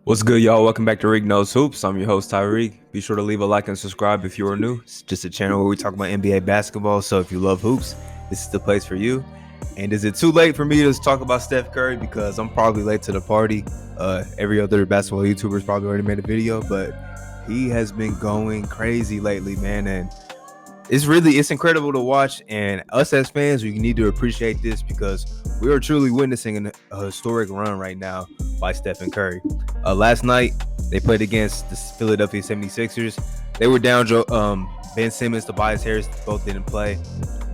What's good, y'all? Welcome back to Rig Knows Hoops. I'm your host, Tyreek. Be sure to leave a like and subscribe if you are new. It's just a channel where we talk about NBA basketball, so if you love hoops, this is the place for you. And is it too late for me to talk about Steph Curry? Because I'm probably late to the party. Every other basketball YouTuber's probably already made a video, but he has been going crazy lately, man. And it's incredible to watch. And us as fans, we need to appreciate this because we are truly witnessing a historic run right now by Stephen Curry. Last night, they played against the Philadelphia 76ers. They were down Ben Simmons, Tobias Harris, both didn't play.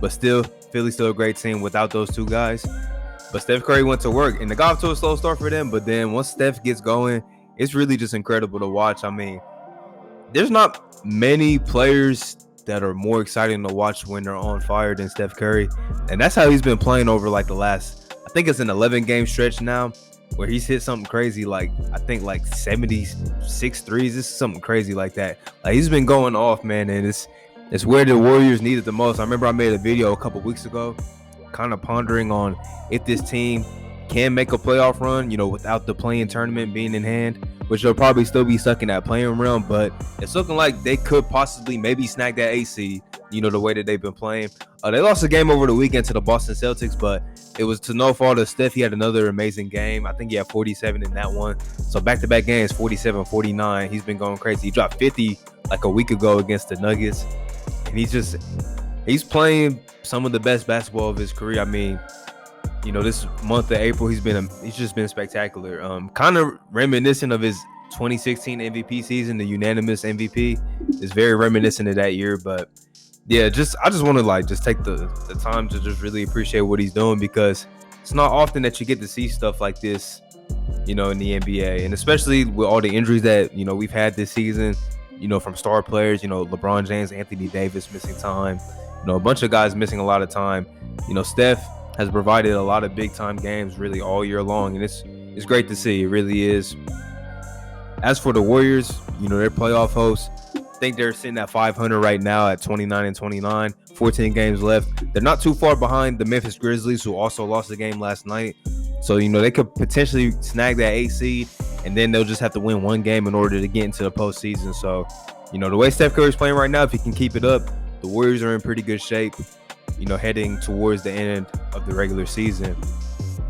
But still, Philly's still a great team without those two guys. But Steph Curry went to work, and they got off to a slow start for them. But then once Steph gets going, it's really just incredible to watch. I mean, there's not many players that are more exciting to watch when they're on fire than Steph Curry. And that's how he's been playing over like the last, I think it's an 11-game stretch now, where he's hit something crazy, like I think like 76 threes. This is something crazy like that. Like he's been going off, man, and it's where the Warriors need it the most. I remember I made a video a couple weeks ago, kind of pondering on if this team can make a playoff run, without the play-in tournament being in hand, which they'll probably still be stuck in that play-in realm, but it's looking like they could possibly maybe snag that AC, the way that they've been playing. They lost a game over the weekend to the Boston Celtics, but it was to no fault of Steph. He had another amazing game. I think he had 47 in that one. So back-to-back games, 47, 49. He's been going crazy. He dropped 50 like a week ago against the Nuggets. And he's playing some of the best basketball of his career. I mean, this month of April, he's just been spectacular. Kind of reminiscent of his 2016 MVP season, the unanimous MVP. Is very reminiscent of that year, but yeah, I just want to just take the time to just really appreciate what he's doing, because it's not often that you get to see stuff like this, in the NBA, and especially with all the injuries that we've had this season, from star players, LeBron James, Anthony Davis missing time, a bunch of guys missing a lot of time. Steph has provided a lot of big time games really all year long, and it's great to see. It really is. As for the Warriors, their playoff hosts, I think they're sitting at 500 right now at 29-29, 14 games left. They're not too far behind the Memphis Grizzlies, who also lost the game last night. So, they could potentially snag that 8 seed, and then they'll just have to win one game in order to get into the postseason. So, the way Steph Curry's playing right now, if he can keep it up, the Warriors are in pretty good shape, heading towards the end of the regular season.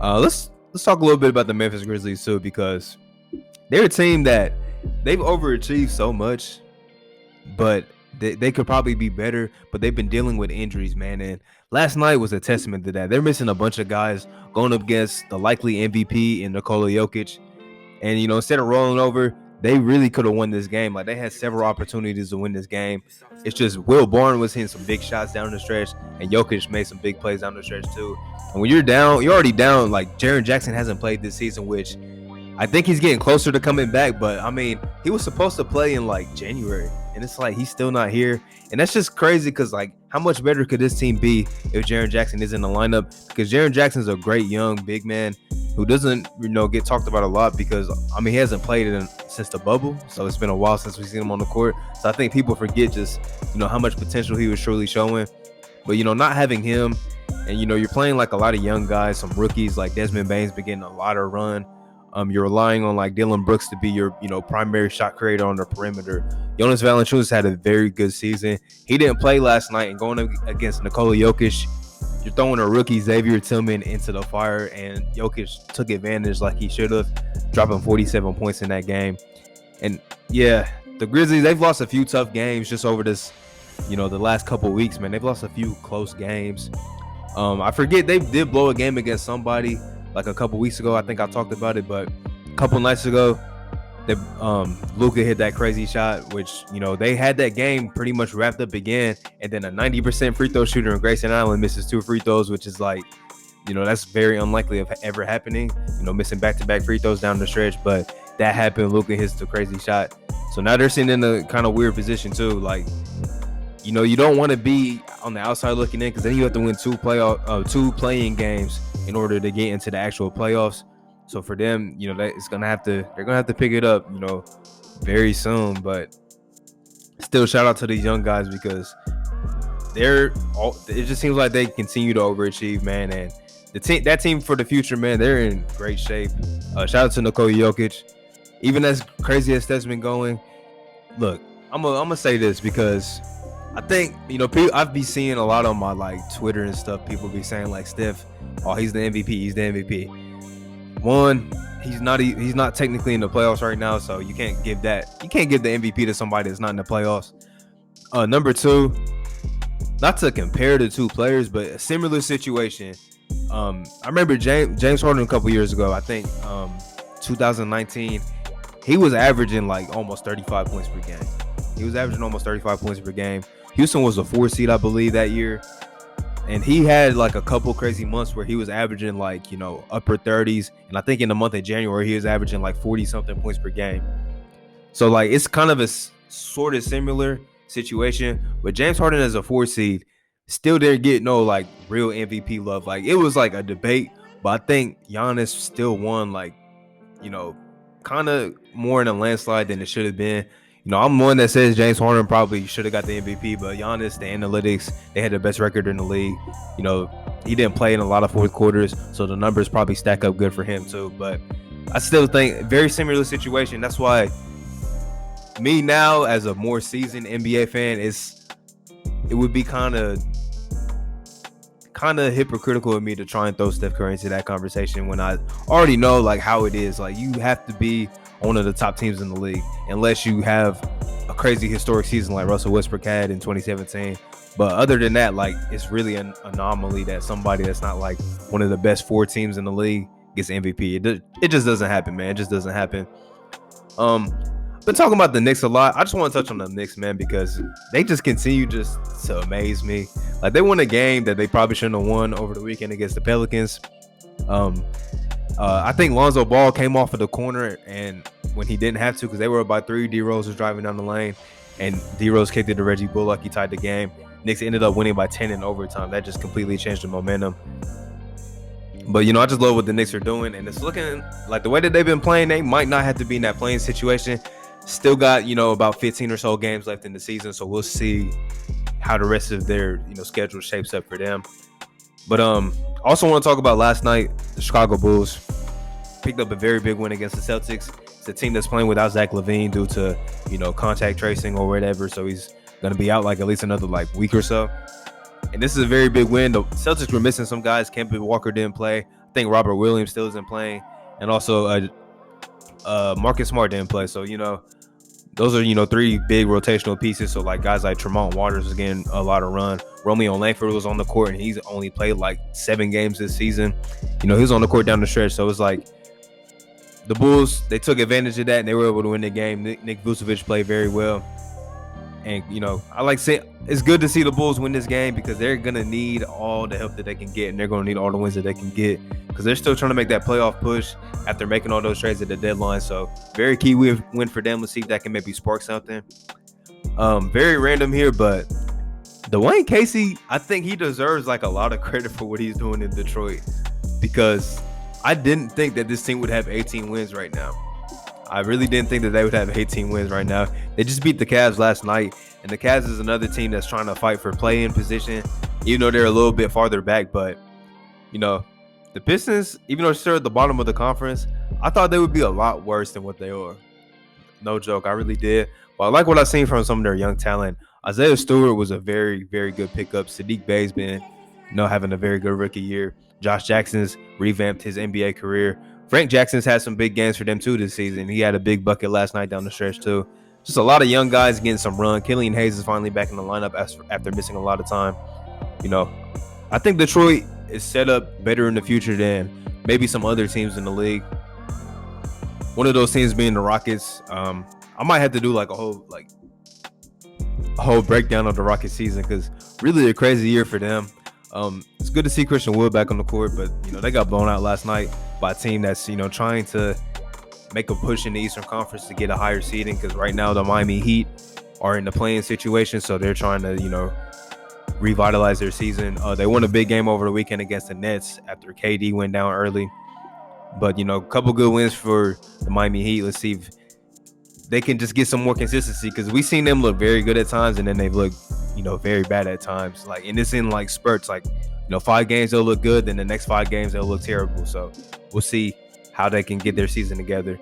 Let's talk a little bit about the Memphis Grizzlies too, because they're a team that they've overachieved so much, but they could probably be better, but they've been dealing with injuries, man. And last night was a testament to that. They're missing a bunch of guys going up against the likely MVP in Nikola Jokic. And, instead of rolling over, they really could have won this game. Like, they had several opportunities to win this game. It's just Will Barton was hitting some big shots down the stretch, and Jokic made some big plays down the stretch too. And when you're down, you're already down. Like, Jaren Jackson hasn't played this season, which I think he's getting closer to coming back. But, I mean, he was supposed to play in, January. And it's like he's still not here. And that's just crazy because, how much better could this team be if Jaren Jackson is in the lineup? Because Jaren Jackson's a great young big man who doesn't, get talked about a lot because, he hasn't played since the bubble. So it's been a while since we've seen him on the court. So I think people forget just, how much potential he was truly showing. But, not having him and, you're playing a lot of young guys, some rookies like Desmond Bane's been getting a lot of run. You're relying on Dillon Brooks to be your, primary shot creator on the perimeter. Jonas Valanciunas had a very good season. He didn't play last night, and going against Nikola Jokic, you're throwing a rookie Xavier Tillman into the fire, and Jokic took advantage like he should have, dropping 47 points in that game. And yeah, the Grizzlies, they've lost a few tough games just over this, the last couple weeks, man. They've lost a few close games. I forget, they did blow a game against somebody a couple weeks ago. I think I talked about it, but a couple nights ago, Luka hit that crazy shot, which, they had that game pretty much wrapped up again, and then a 90% free throw shooter in Grayson Allen misses 2 free throws, which is that's very unlikely of ever happening, missing back-to-back free throws down the stretch, but that happened. Luka hits the crazy shot. So now they're sitting in a kind of weird position too. You don't want to be on the outside looking in, because then you have to win two playing games in order to get into the actual playoffs. So for them, they're gonna have to pick it up, very soon. But still, shout out to these young guys, because it just seems like they continue to overachieve, man. And that team for the future, man, they're in great shape. Shout out to Nikola Jokic. even as crazy as Steph's been going, look, I'm gonna say this because I think I've been seeing a lot on my like Twitter and stuff. People be saying like Steph, oh, he's the MVP. He's the MVP. One, he's not technically in the playoffs right now, so you can't give the MVP to somebody that's not in the playoffs. Number two, not to compare the two players, but a similar situation. I remember James Harden a couple years ago. I think 2019, he was averaging like almost 35 points per game. He was averaging almost 35 points per game. Houston was a 4 seed, I believe, that year. And he had like a couple crazy months where he was averaging like, upper 30s. And I think in the month of January, he was averaging like 40 something points per game. So like it's kind of a sort of similar situation. But James Harden as a 4 seed still didn't get no like real MVP love. Like it was like a debate. But I think Giannis still won like, kind of more in a landslide than it should have been. I'm one that says James Harden probably should have got the MVP, but Giannis, the analytics, they had the best record in the league. He didn't play in a lot of fourth quarters, so the numbers probably stack up good for him too. But I still think very similar situation. That's why me now, as a more seasoned NBA fan, it would be kind of hypocritical of me to try and throw Steph Curry into that conversation when I already know like how it is. Like you have to be one of the top teams in the league unless you have a crazy historic season like Russell Westbrook had in 2017. But other than that, like it's really an anomaly that somebody that's not like one of the best 4 teams in the league gets MVP. It just doesn't happen, man. It just doesn't happen. Been talking about the Knicks a lot. I just want to touch on the Knicks, man, because they just continue just to amaze me. Like they won a game that they probably shouldn't have won over the weekend against the Pelicans. I think Lonzo Ball came off of the corner and when he didn't have to because they were up by 3. D-Rose was driving down the lane and D-Rose kicked it to Reggie Bullock. He tied the game. Knicks ended up winning by 10 in overtime. That just completely changed the momentum. But, I just love what the Knicks are doing. And it's looking like the way that they've been playing, they might not have to be in that playing situation. Still got, about 15 or so games left in the season. So we'll see how the rest of their, schedule shapes up for them. But also want to talk about last night, the Chicago Bulls picked up a very big win against the Celtics. It's a team that's playing without Zach LaVine due to, contact tracing or whatever. So he's going to be out like at least another like week or so. And this is a very big win. The Celtics were missing some guys. Kemba Walker didn't play. I think Robert Williams still isn't playing. And also Marcus Smart didn't play. So, those are, 3 big rotational pieces. So, like, guys like Tremont Waters was getting a lot of run. Romeo Langford was on the court, and he's only played, like, 7 games this season. He was on the court down the stretch. So, it's like the Bulls, they took advantage of that, and they were able to win the game. Nick Vucevic played very well. And, I like saying it's good to see the Bulls win this game because they're going to need all the help that they can get, and they're going to need all the wins that they can get because they're still trying to make that playoff push after making all those trades at the deadline. So very key win for them. Let's see if that can maybe spark something. Very random here, but Dwayne Casey, I think he deserves like a lot of credit for what he's doing in Detroit because I didn't think that this team would have 18 wins right now. I really didn't think that they would have 18 wins right now. They just beat the Cavs last night, and the Cavs is another team that's trying to fight for play-in position, even though they're a little bit farther back. But, the Pistons, even though they're at the bottom of the conference, I thought they would be a lot worse than what they are. No joke, I really did. But I like what I've seen from some of their young talent. Isaiah Stewart was a very, very good pickup. Sadiq Bey's been, having a very good rookie year. Josh Jackson's revamped his NBA career. Frank Jackson's had some big games for them too this season. He had a big bucket last night down the stretch too. Just a lot of young guys getting some run. Killian Hayes is finally back in the lineup after missing a lot of time. I think Detroit is set up better in the future than maybe some other teams in the league. One of those teams being the Rockets. I might have to do like a whole breakdown of the Rockets season because really a crazy year for them. It's good to see Christian Wood back on the court, but they got blown out last night by a team that's trying to make a push in the Eastern Conference to get a higher seeding because right now the Miami Heat are in the play-in situation, so they're trying to revitalize their season. They won a big game over the weekend against the Nets after KD went down early, but a couple good wins for the Miami Heat. Let's see if they can just get some more consistency because we've seen them look very good at times and then they've looked very bad at times. Like, and it's in like spurts. Like 5 games they'll look good, then the next 5 games they'll look terrible. So we'll see how they can get their season together.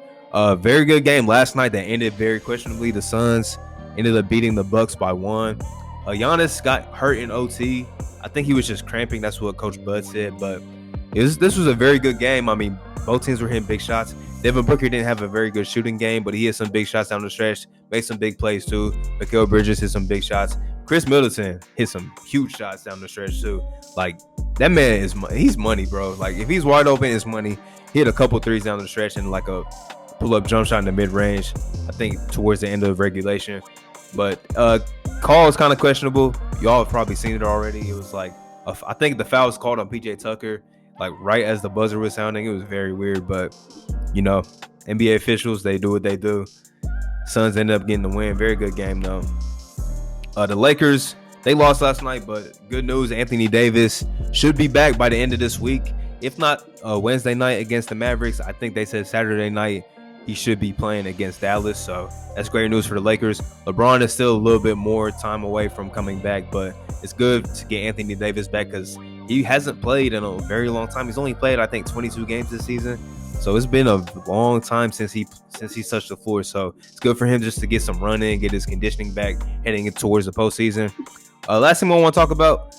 Very good game last night that ended very questionably. The Suns ended up beating the Bucks by 1. Giannis got hurt in OT. I think he was just cramping. That's what Coach Bud said. But this was a very good game. I mean, both teams were hitting big shots. Devin Booker didn't have a very good shooting game, but he hit some big shots down the stretch, made some big plays too. Mikal Bridges hit some big shots. Chris Middleton hit some huge shots down the stretch too. Like, that man he's money, bro. Like, if he's wide open, it's money. He hit a couple threes down the stretch and like a pull-up jump shot in the mid-range, I think towards the end of regulation. But call is kind of questionable. Y'all have probably seen it already. It was like, I think the foul was called on PJ Tucker, like right as the buzzer was sounding. It was very weird, but NBA officials, they do what they do. Suns ended up getting the win. Very good game though. The Lakers, they lost last night, but good news, Anthony Davis should be back by the end of this week. If not Wednesday night against the Mavericks, I think they said Saturday night he should be playing against Dallas. So that's great news for the Lakers. LeBron is still a little bit more time away from coming back, but it's good to get Anthony Davis back because he hasn't played in a very long time. He's only played, I think, 22 games this season. So it's been a long time since he touched the floor. So it's good for him just to get some running, get his conditioning back, heading towards the postseason. Last thing I want to talk about,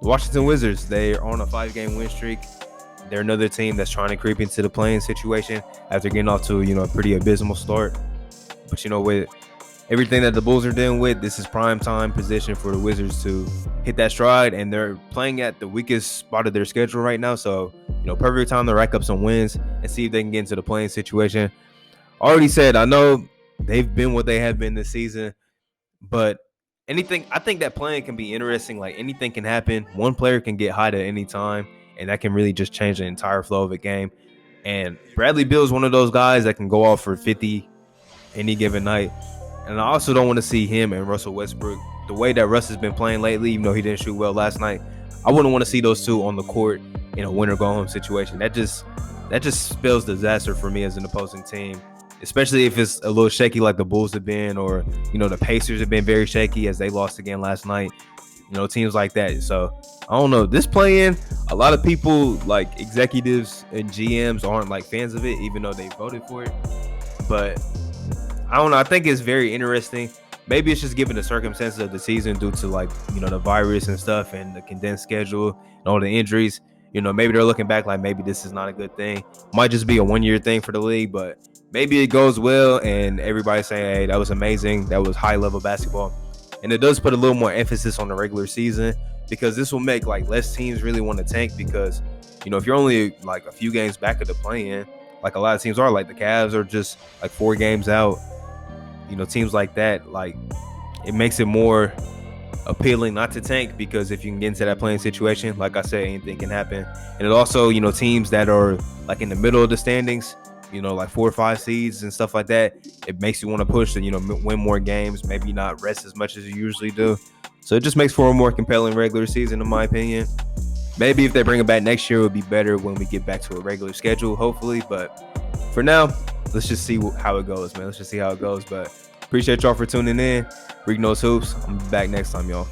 the Washington Wizards. They're on a 5-game win streak. They're another team that's trying to creep into the play-in situation after getting off to a pretty abysmal start. But with everything that the Bulls are dealing with, this is prime time position for the Wizards to hit that stride, and they're playing at the weakest spot of their schedule right now. So perfect time to rack up some wins and see if they can get into the play-in situation. Already said, I know they've been what they have been this season, but I think that play-in can be interesting. Like, anything can happen. One player can get hot at any time, and that can really just change the entire flow of a game. And Bradley Beal is one of those guys that can go off for 50 any given night. And I also don't want to see him and Russell Westbrook, the way that Russ has been playing lately, even though he didn't shoot well last night. I wouldn't want to see those two on the court in a win or go home situation. That just spells disaster for me as an opposing team, especially if it's a little shaky like the Bulls have been, or the Pacers have been very shaky as they lost again last night. Teams like that. So I don't know. This play-in, a lot of people, like executives and GMs, aren't like fans of it, even though they voted for it. But I don't know. I think it's very interesting. Maybe it's just given the circumstances of the season due to the virus and stuff and the condensed schedule and all the injuries. Maybe they're looking back like maybe this is not a good thing. Might just be a one-year thing for the league, but maybe it goes well and everybody's saying, hey, that was amazing. That was high-level basketball. And it does put a little more emphasis on the regular season, because this will make less teams really want to tank, because if you're only a few games back of the play-in, like a lot of teams are, like the Cavs are just 4 games out, teams like that, it makes it more appealing not to tank, because if you can get into that play-in situation, like I said, anything can happen. And it also, teams that are in the middle of the standings, 4 or 5 seeds and stuff like that, it makes you want to push to, win more games, maybe not rest as much as you usually do. So it just makes for a more compelling regular season, in my opinion. Maybe if they bring it back next year, it would be better when we get back to a regular schedule, hopefully. But for now, let's just see how it goes, man. Let's just see how it goes. But appreciate y'all for tuning in. Reek Knows Hoops. I'm back next time, y'all.